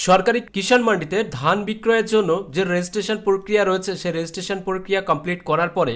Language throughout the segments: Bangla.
সরকারি কিষাণ মান্ডিতে ধান বিক্রয়ের জন্য যে রেজিস্ট্রেশন প্রক্রিয়া রয়েছে সেই রেজিস্ট্রেশন প্রক্রিয়া কমপ্লিট করার পরে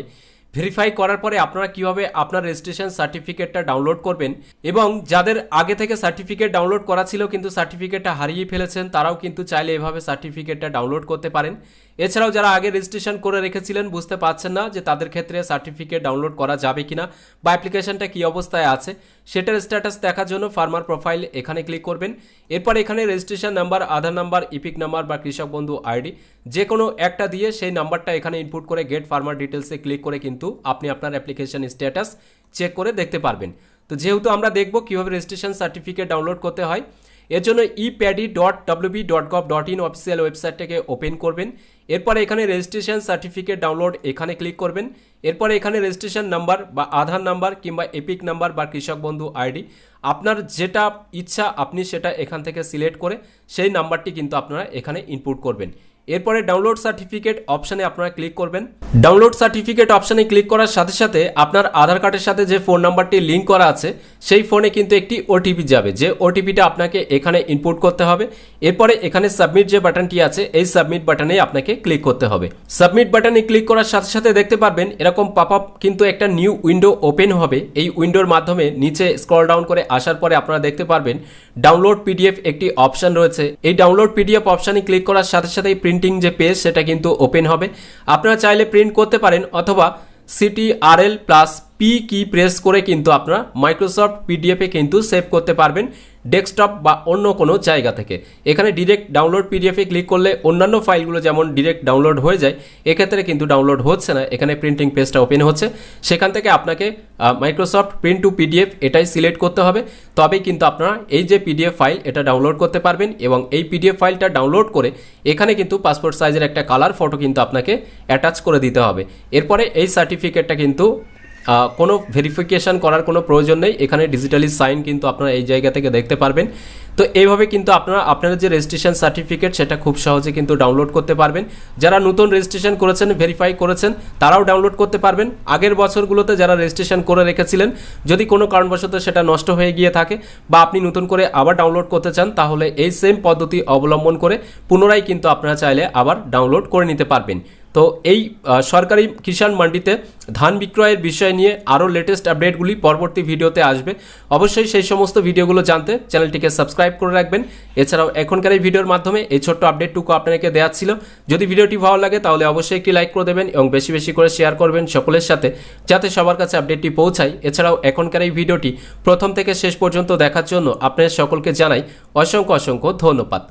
ভেরিফাই করার পরে আপনারা কিভাবে আপনার রেজিস্ট্রেশন সার্টিফিকেটটা ডাউনলোড করবেন এবং যাদের আগে থেকে সার্টিফিকেট ডাউনলোড করা ছিল কিন্তু সার্টিফিকেটটা হারিয়ে ফেলেছেন তারাও কিন্তু চাইলে এভাবে সার্টিফিকেটটা ডাউনলোড করতে পারেন। এছাড়াও যারা আগে রেজিস্ট্রেশন করে রেখেছিলেন বুঝতে পারছেন না যে তাদের ক্ষেত্রে সার্টিফিকেট ডাউনলোড করা যাবে কিনা বা অ্যাপ্লিকেশনটা কী অবস্থায় আছে সেটার স্ট্যাটাস দেখার জন্য ফার্মার প্রোফাইল এখানে ক্লিক করবেন। এরপর এখানে রেজিস্ট্রেশন নাম্বার, আধার নাম্বার, ইপিক নাম্বার বা কৃষক বন্ধু আইডি যে কোনো একটা দিয়ে সেই নাম্বারটা এখানে ইনপুট করে গেট ফার্মার ডিটেলসে ক্লিক করে কিন্তু আপনি আপনার অ্যাপ্লিকেশন স্ট্যাটাস চেক করে দেখতে পারবেন। তো যেহেতু আমরা দেখব কীভাবে রেজিস্ট্রেশন সার্টিফিকেট ডাউনলোড করতে হয়, এর জন্য epaddy.wb.gov.in অফিসিয়াল ওয়েবসাইটটাকে ওপেন করবেন। এরপরে এখানে রেজিস্ট্রেশন সার্টিফিকেট ডাউনলোড এখানে ক্লিক করবেন। এরপরে এখানে রেজিস্ট্রেশন নাম্বার বা আধার নাম্বার কিংবা এপিক নাম্বার বা কৃষক বন্ধু আইডি আপনার যেটা ইচ্ছা আপনি সেটা এখান থেকে সিলেক্ট করে সেই নাম্বারটি কিন্তু আপনারা এখানে ইনপুট করবেন। এরপরে ডাউনলোড সার্টিফিকেট অপশানে আপনারা ক্লিক করবেন। ডাউনলোড সার্টিফিকেট অপশানে ক্লিক করার সাথে সাথে আপনার আধার কার্ডের সাথে যে ফোন নাম্বারটি লিঙ্ক করা আছে সেই ফোনে কিন্তু একটি ওটিপি যাবে, যে ওটিপিটা আপনাকে এখানে ইনপুট করতে হবে। এরপরে এখানে সাবমিট যে বাটনটি আছে এই সাবমিট বাটনে আপনাকে ক্লিক করতে হবে। সাবমিট বাটনে ক্লিক করার সাথে সাথে দেখতে পারবেন এরকম পপ আপ কিন্তু একটা নিউ উইন্ডো ওপেন হবে। এই উইন্ডোর মাধ্যমে নিচে স্ক্রল ডাউন করে আসার পরে আপনারা দেখতে পারবেন ডাউনলোড পিডিএফ একটি অপশান রয়েছে। এই ডাউনলোড পিডিএফ অপশানে ক্লিক করার সাথে সাথে প্রিন্টিং যে পেজ সেটা কিন্তু ওপেন হবে। আপনারা চাইলে প্রিন্ট করতে পারেন অথবা CTRL+P কি প্রেস করে কিন্তু আপনারা মাইক্রোসফট পিডিএফে কিন্তু সেভ করতে পারবেন ডেস্কটপ বা অন্য কোনো জায়গা থেকে। এখানে ডিরেক্ট ডাউনলোড পিডিএফে ক্লিক করলে অন্যান্য ফাইলগুলো যেমন ডিরেক্ট ডাউনলোড হয়ে যায়, এক্ষেত্রে কিন্তু ডাউনলোড হচ্ছে না। এখানে প্রিন্টিং পেজটা ওপেন হচ্ছে, সেখান থেকে আপনাকে মাইক্রোসফট প্রিন্ট টু পিডিএফ এটাই সিলেক্ট করতে হবে, তবেই কিন্তু আপনারা এই যে পিডিএফ ফাইল এটা ডাউনলোড করতে পারবেন। এবং এই পিডিএফ ফাইলটা ডাউনলোড করে এখানে কিন্তু পাসপোর্ট সাইজের একটা কালার ফটো কিন্তু আপনাকে অ্যাটাচ করে দিতে হবে। এরপরে এই সার্টিফিকেটটা কিন্তু কোনো ভেরিফিকেশান করার কোনো প্রয়োজন নেই, এখানে ডিজিটালি সাইন কিন্তু আপনারা এই জায়গা থেকে দেখতে পারবেন। তো এইভাবে কিন্তু আপনারা যে রেজিস্ট্রেশন সার্টিফিকেট সেটা খুব সহজে কিন্তু ডাউনলোড করতে পারবেন। যারা নতুন রেজিস্ট্রেশন করেছেন, ভেরিফাই করেছেন, তারাও ডাউনলোড করতে পারবেন। আগের বছরগুলোতে যারা রেজিস্ট্রেশন করে রেখেছিলেন যদি কোনো কারণবশত সেটা নষ্ট হয়ে গিয়ে থাকে বা আপনি নতুন করে আবার ডাউনলোড করতে চান তাহলে এই সেম পদ্ধতি অবলম্বন করে পুনরায় কিন্তু আপনারা চাইলে আবার ডাউনলোড করে নিতে পারবেন। তো এই সরকারি কিষাণ মান্ডিতে ধান বিক্রয়ের বিষয় নিয়ে আরও লেটেস্ট আপডেটগুলি পরবর্তী ভিডিওতে আসবে। অবশ্যই সেই সমস্ত ভিডিওগুলো জানতে চ্যানেলটিকে সাবস্ক্রাইব করে রাখবেন। এছাড়াও এখনকার এই ভিডিওর মাধ্যমে এই ছোট্ট আপডেটটুকু আপনাকে দেওয়া ছিল। যদি ভিডিওটি ভালো লাগে তাহলে অবশ্যই একটি লাইক করে দেবেন এবং বেশি বেশি করে শেয়ার করবেন সকলের সাথে, যাতে সবার কাছে আপডেটটি পৌঁছায়। এছাড়াও এখনকার এই ভিডিওটি প্রথম থেকে শেষ পর্যন্ত দেখার জন্য আপনাদের সকলকে জানাই অসংখ্য অসংখ্য ধন্যবাদ।